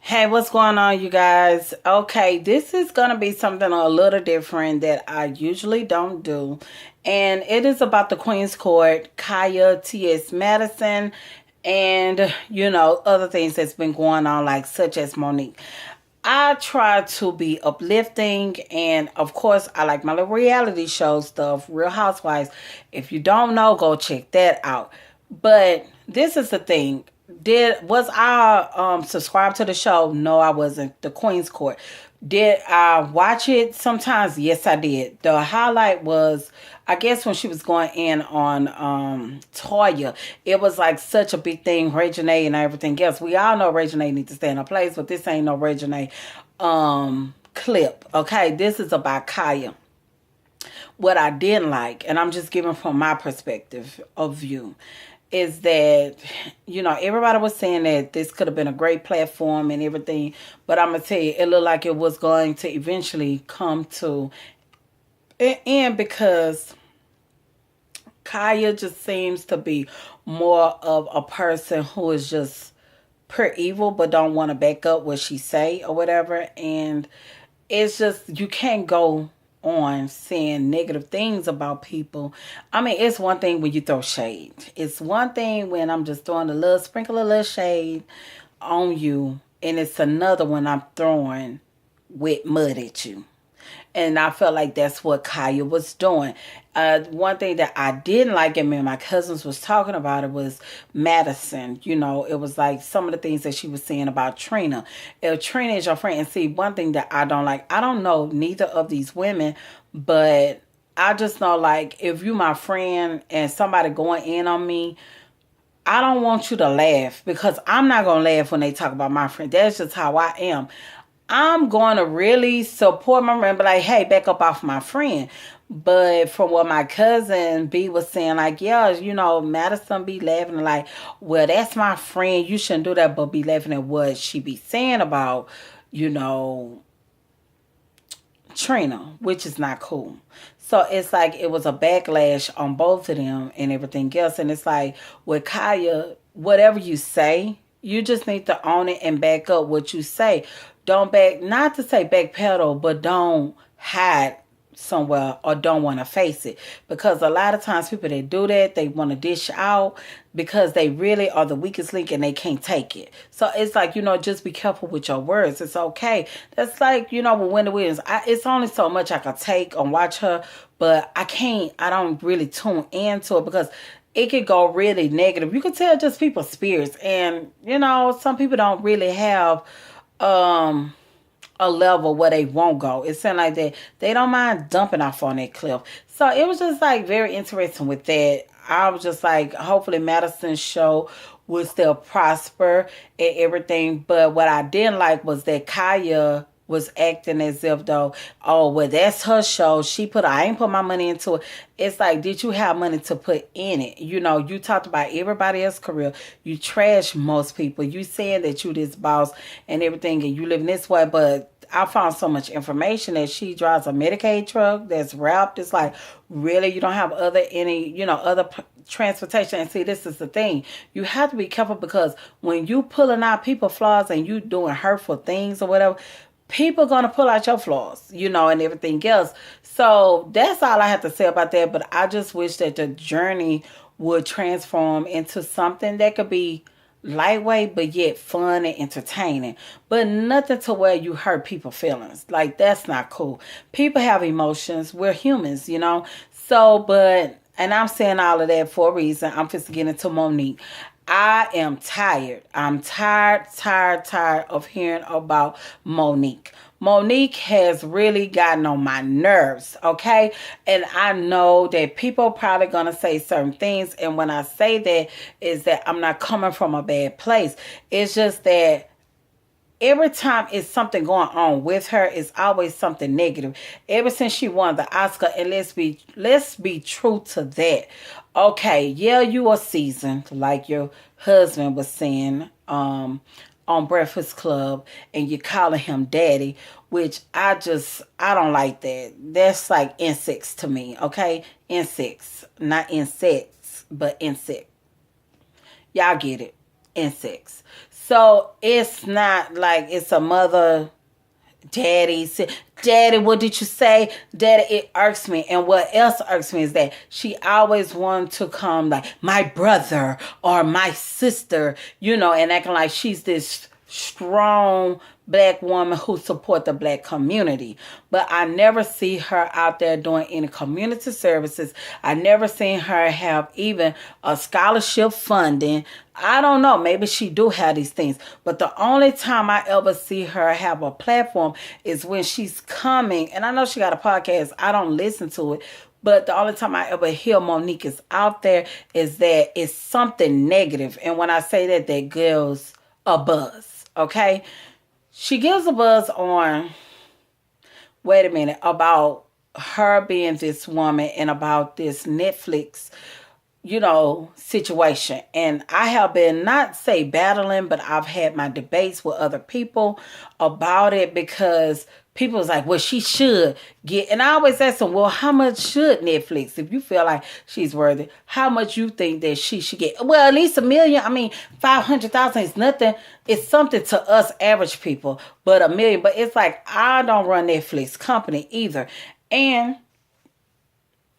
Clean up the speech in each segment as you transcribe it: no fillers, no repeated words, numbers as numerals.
Hey, what's going on, you guys? Okay, this is going to be something a little different that I usually don't do. And it is about the Queen's Court, Khia, T.S. Madison, and, other things that's been going on, like such as Monique. I try to be uplifting, and of course, I like my little reality show stuff, Real Housewives. If you don't know, go check that out. But this is the thing. Was I subscribed to the show? No, I wasn't. The Queen's Court. Did I watch it sometimes? Yes, I did. The highlight was, I guess, when she was going in on Toya. It was like such a big thing, Regine and everything else. We all know Regine needs to stay in her place, but this ain't no Regine clip. Okay, this is about Kaya. What I didn't like, and I'm just giving from my perspective of view, is that, everybody was saying that this could have been a great platform and everything, but I'm going to tell you, it looked like it was going to eventually come to an end because Kaya just seems to be more of a person who is just pure evil but don't want to back up what she say or whatever. And it's just, you can't go on saying negative things about people. I mean, it's one thing when you throw shade. It's one thing when I'm just throwing a little sprinkle a little shade on you, and it's another when I'm throwing wet mud at you. And I felt like that's what Kaya was doing. One thing that I didn't like, and me and my cousins was talking about it, was Madison. It was like some of the things that she was saying about Trina. If Trina is your friend, and see, one thing that I don't like, I don't know neither of these women, but I just know, like, if you my friend and somebody going in on me, I don't want you to laugh, because I'm not going to laugh when they talk about my friend. That's just how I am. I'm going to really support my friend, but like, hey, back up off my friend. But from what my cousin B was saying, like, yeah, Madison be laughing like, well, that's my friend. You shouldn't do that, but be laughing at what she be saying about, you know, Trina, which is not cool. So it's like it was a backlash on both of them and everything else. And it's like with Kaya, whatever you say, you just need to own it and back up what you say. Don't back, not to say backpedal, but don't hide somewhere or don't want to face it. Because a lot of times people that do that, they want to dish out because they really are the weakest link and they can't take it. So it's like, just be careful with your words. It's okay. That's like, with Wendy Williams. It's only so much I can take and watch her, but I don't really tune into it because it could go really negative. You can tell just people's spirits. And, some people don't really have a level where they won't go. It sounds like they don't mind dumping off on that cliff. So it was just like very interesting with that. I was just like, hopefully Madison's show will still prosper and everything. But what I didn't like was that Kaya was acting as if though, oh, well, that's her show. I ain't put my money into it. It's like, did you have money to put in it? You talked about everybody else's career. You trash most people. You saying that you this boss and everything and you living this way, but I found so much information that she drives a Medicaid truck that's wrapped. It's like, really, you don't have other transportation. And see, this is the thing. You have to be careful because when you pulling out people flaws and you doing hurtful things or whatever, people gonna pull out your flaws, and everything else. So that's all I have to say about that. But I just wish that the journey would transform into something that could be lightweight but yet fun and entertaining, but nothing to where you hurt people's feelings. Like, that's not cool. People have emotions. We're humans. So, and I'm saying all of that for a reason. I'm just getting into Monique. I am tired. I'm tired of hearing about Monique. Monique has really gotten on my nerves, okay? And I know that people are probably going to say certain things. And when I say that, is that I'm not coming from a bad place. It's just that every time it's something going on with her, it's always something negative. Ever since she won the Oscar, and let's be true to that. Okay, yeah, you are seasoned, like your husband was saying on Breakfast Club, and you're calling him daddy, which I don't like that. That's like insects to me, okay? Insects, not insects, but insect. Y'all get it. Insects. So it's not like it's a mother, daddy, daddy, what did you say? Daddy, it irks me. And what else irks me is that she always wanted to come like my brother or my sister, and acting like she's this strong black woman who support the black community. But I never see her out there doing any community services. I never seen her have even a scholarship funding. I don't know, maybe she do have these things, but the only time I ever see her have a platform is when she's coming, and I know she got a podcast, I don't listen to it, but the only time I ever hear Monique is out there is that it's something negative. And when I say that, that gives a buzz, okay? She gives a buzz on, wait a minute, about her being this woman and about this Netflix, situation. And I have been, not say battling, but I've had my debates with other people about it because people was like, well, she should get, and I always ask them, well, how much should Netflix, if you feel like she's worthy, how much you think that she should get? Well, at least $1 million. I mean, 500,000 is nothing. It's something to us average people, but $1 million. But it's like, I don't run Netflix company either. And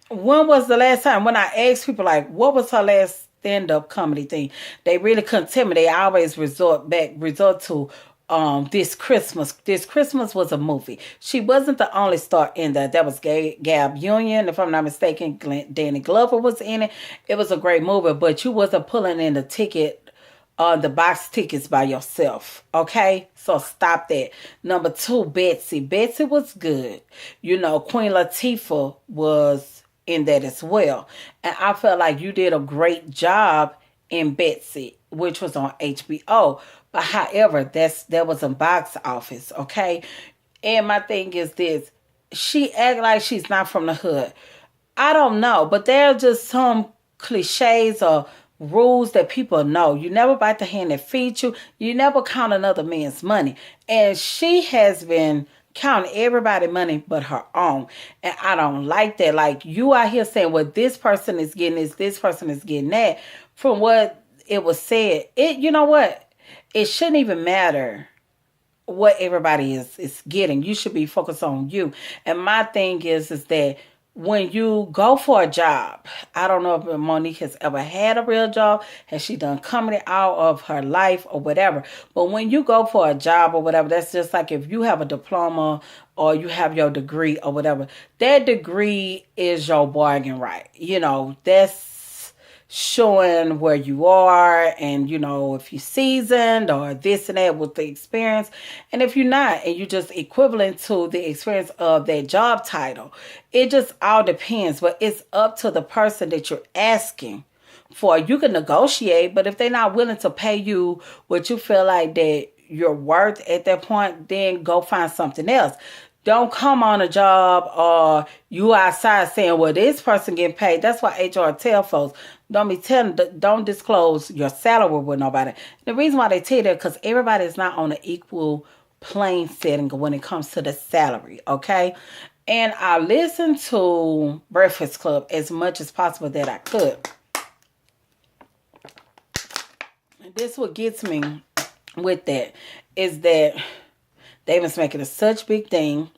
when was the last time, when I asked people like, what was her last stand-up comedy thing? They really couldn't tell me. They always resort to This Christmas. This Christmas was a movie. She wasn't the only star in that. That was Gab Union, if I'm not mistaken. Danny Glover was in it. It was a great movie, but you wasn't pulling in the box tickets by yourself. Okay? So stop that. Number 2, Betsy. Betsy was good. Queen Latifah was in that as well. And I felt like you did a great job in Betsy, which was on HBO. But however, that was in box office, okay? And my thing is this. She act like she's not from the hood. I don't know, but there are just some cliches or rules that people know. You never bite the hand that feeds you. You never count another man's money. And she has been counting everybody's money but her own. And I don't like that. Like, you out here saying, well, this person is getting this person is getting that. From what it was said, you know what? It shouldn't even matter what everybody is getting. You should be focused on you. And my thing is that when you go for a job, I don't know if Monique has ever had a real job. Has she done comedy out of her life or whatever? But when you go for a job or whatever, that's just like if you have a diploma or you have your degree or whatever. That degree is your bargain right. That's showing where you are and, if you're seasoned or this and that with the experience. And if you're not, and you're just equivalent to the experience of that job title, it just all depends. But it's up to the person that you're asking for. You can negotiate, but if they're not willing to pay you what you feel like that you're worth at that point, then go find something else. Don't come on a job or you outside saying, well, this person getting paid. That's why HR tell folks, don't disclose your salary with nobody. The reason why they tell you that, because everybody is not on an equal plane setting when it comes to the salary, okay? And I listened to Breakfast Club as much as possible that I could. And this what gets me with that is that they was making a such big thing.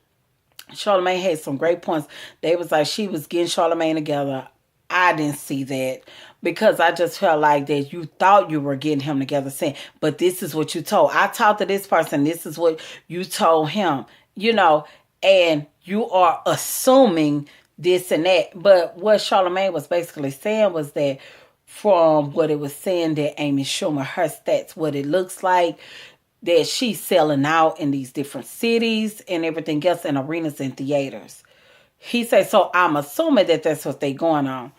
Charlamagne had some great points. They was like she was getting Charlamagne together. I didn't see that because I just felt like that you thought you were getting him together saying, but this is what you told. I talked to this person. This is what you told him, and you are assuming this and that. But what Charlamagne was basically saying was that from what it was saying that Amy Schumer, her stats, what it looks like, that she's selling out in these different cities and everything else in arenas and theaters. He said, so I'm assuming that that's what they going on.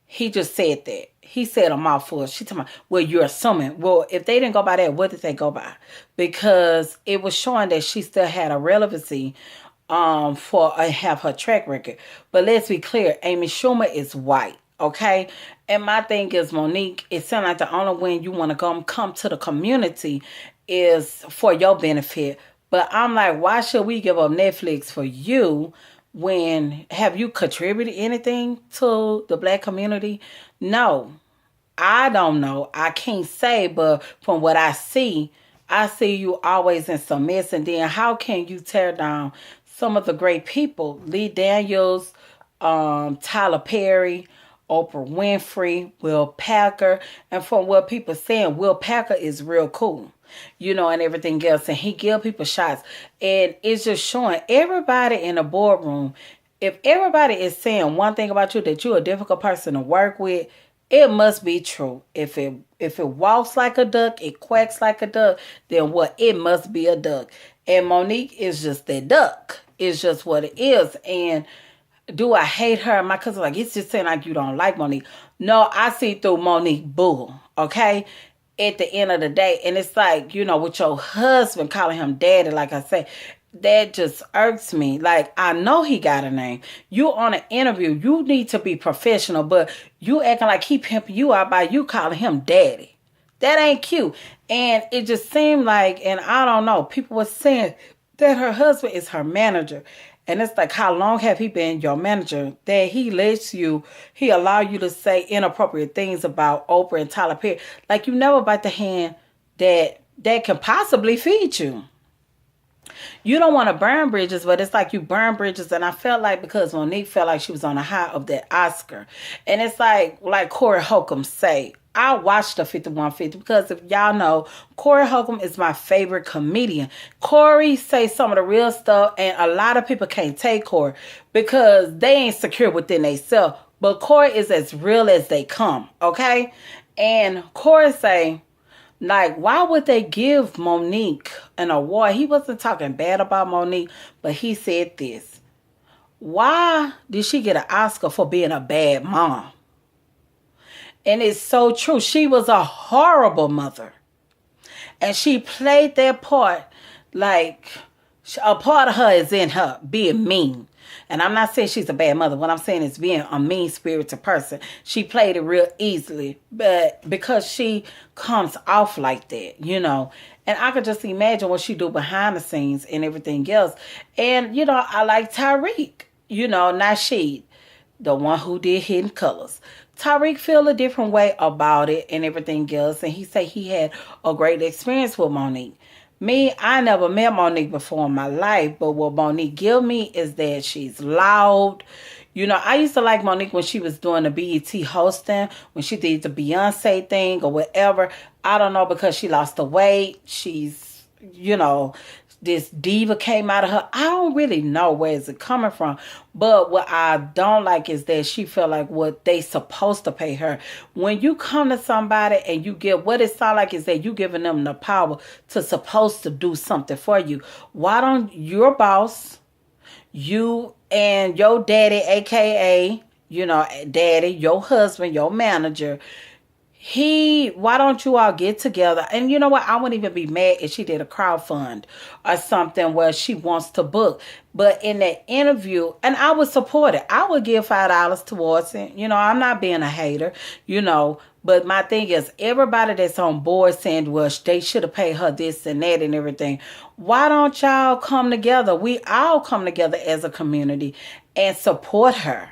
He just said that. He said a mouthful. She told me, well, you're assuming. Well, if they didn't go by that, what did they go by? Because it was showing that she still had a relevancy for have her track record. But let's be clear, Amy Schumer is white. Okay? And my thing is, Monique, it sounds like the only way you want to come to the community is for your benefit. But I'm like, why should we give up Netflix for you when have you contributed anything to the black community? No. I don't know. I can't say, but from what I see you always in some mess. And then how can you tear down some of the great people? Lee Daniels, Tyler Perry, Oprah Winfrey, Will Packer. And from what people saying, Will Packer is real cool, and everything else. And he give people shots. And it's just showing everybody in the boardroom, if everybody is saying one thing about you, that you're a difficult person to work with, it must be true. If it walks like a duck, it quacks like a duck, then what? It must be a duck. And Monique is just that duck. It's just what it is. And do I hate her? My cousin like, it's just saying like you don't like Monique. No, I see through Monique bull. Okay. At the end of the day. And it's like, with your husband calling him daddy, like I say, that just irks me. Like, I know he got a name. You on an interview, you need to be professional, but you acting like he pimping you out by you calling him daddy. That ain't cute. And it just seemed like, and I don't know, people were saying that her husband is her manager. And it's like, how long have he been your manager? That he allow you to say inappropriate things about Oprah and Tyler Perry. Like, you never bite the hand that can possibly feed you. You don't want to burn bridges, but it's like you burn bridges. And I felt like, because Monique felt like she was on the high of that Oscar. And it's like Corey Holcomb say, I watched the 5150 because if y'all know, Corey Holcomb is my favorite comedian. Corey say some of the real stuff, and a lot of people can't take Corey because they ain't secure within themselves. But Corey is as real as they come, okay? And Corey say, like, why would they give Monique an award? He wasn't talking bad about Monique, but he said this. Why did she get an Oscar for being a bad mom? And it's so true. She was a horrible mother. And she played that part like a part of her is in her, being mean. And I'm not saying she's a bad mother. What I'm saying is being a mean-spirited person. She played it real easily, but because she comes off like that, And I could just imagine what she do behind the scenes and everything else. And, I like Tooic, Nasheed, the one who did Hidden Colors. Tooic feel a different way about it and everything else. And he said he had a great experience with Monique. Me, I never met Monique before in my life, but what Monique give me is that she's loud. I used to like Monique when she was doing the BET hosting, when she did the Beyonce thing or whatever. I don't know, because she lost the weight. She's, this diva came out of her. I don't really know where is it coming from. But what I don't like is that she felt like what they supposed to pay her. When you come to somebody and you give, what it sound like is that you giving them the power to supposed to do something for you. Why don't your boss, you and your daddy, aka, daddy, your husband, your manager, why don't you all get together? And you know what? I wouldn't even be mad if she did a crowdfund or something where she wants to book. But in that interview, and I would support it. I would give $5 towards it. I'm not being a hater, But my thing is, everybody that's on board saying, well, they should have paid her this and that and everything. Why don't y'all come together? We all come together as a community and support her,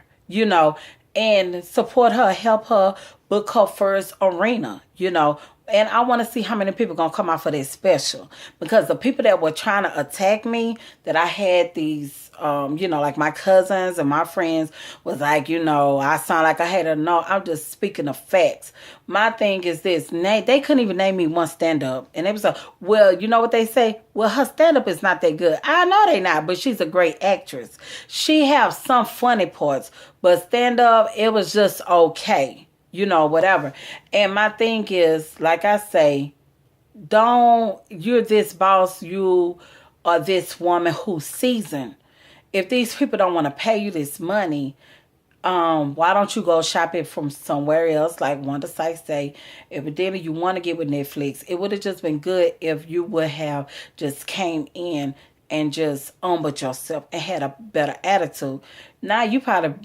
and support her, help her book her first arena, And I want to see how many people going to come out for this special. Because the people that were trying to attack me, that I had these, like my cousins and my friends was like, I sound like a hater. No, I'm just speaking of facts. My thing is this. They couldn't even name me one stand-up. And they was like, well, you know what they say? Well, her stand-up is not that good. I know they not, but she's a great actress. She have some funny parts. But stand-up, it was just okay. Whatever. And my thing is, like I say, you're this boss, you are this woman who's seasoned. If these people don't want to pay you this money, why don't you go shopping from somewhere else, like one of the sites say, evidently you want to get with Netflix. It would have just been good if you would have just came in and just humbled yourself and had a better attitude. Now you probably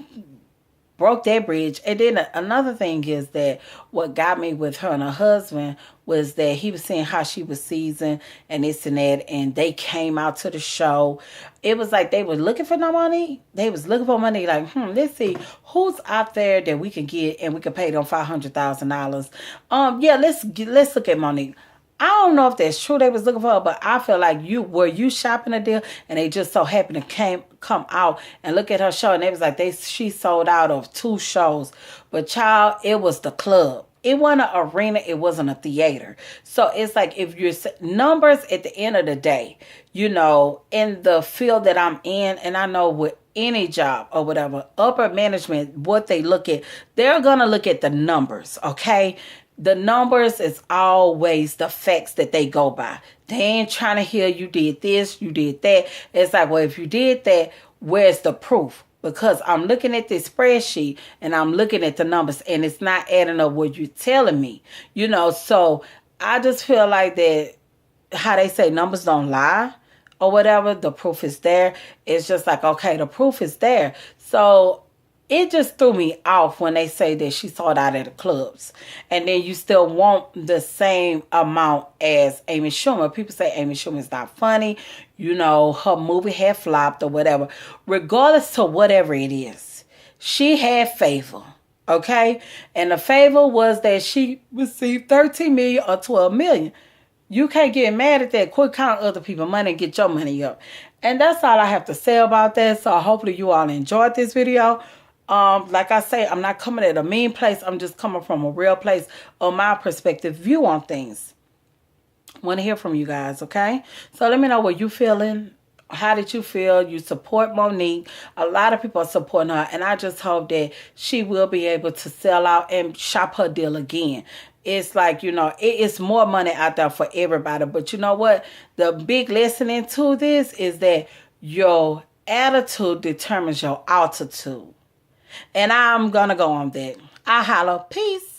broke that bridge. And then another thing is that what got me with her and her husband was that he was saying how she was seasoned and this and that, and they came out to the show. It was like they were looking for no money. They was looking for money, like, let's see who's out there that we can get and we can pay them $500,000. Yeah, let's look at Monique. I don't know if that's true they was looking for her, but I feel like you shopping a deal and they just so happened to come out and look at her show, and they was like she sold out of 2 shows. But child, it was the club. It wasn't an arena, it wasn't a theater. So it's like, if you're numbers at the end of the day, in the field that I'm in, and I know with any job or whatever, upper management, what they look at, they're gonna look at the numbers, okay? The numbers is always the facts that they go by. They ain't trying to hear you did this, you did that. It's like, well, if you did that, where's the proof? Because I'm looking at this spreadsheet and I'm looking at the numbers and it's not adding up what you're telling me. So I just feel like that, how they say numbers don't lie or whatever, the proof is there. It's just like, okay, the proof is there. So it just threw me off when they say that she sold out at the clubs. And then you still want the same amount as Amy Schumer. People say Amy Schumer is not funny. Her movie had flopped or whatever. Regardless to whatever it is, she had favor. Okay? And the favor was that she received $13 million or $12 million. You can't get mad at that. Quit counting other people's money and get your money up. And that's all I have to say about that. So hopefully you all enjoyed this video. Like I say, I'm not coming at a mean place. I'm just coming from a real place of my perspective view on things. Want to hear from you guys, okay? So let me know what you feeling. How did you feel? You support Monique. A lot of people are supporting her, and I just hope that she will be able to sell out and shop her deal again. It's like, it's more money out there for everybody. But you know what? The big lesson into this is that your attitude determines your altitude. And I'm going to go on that. I holla. Peace.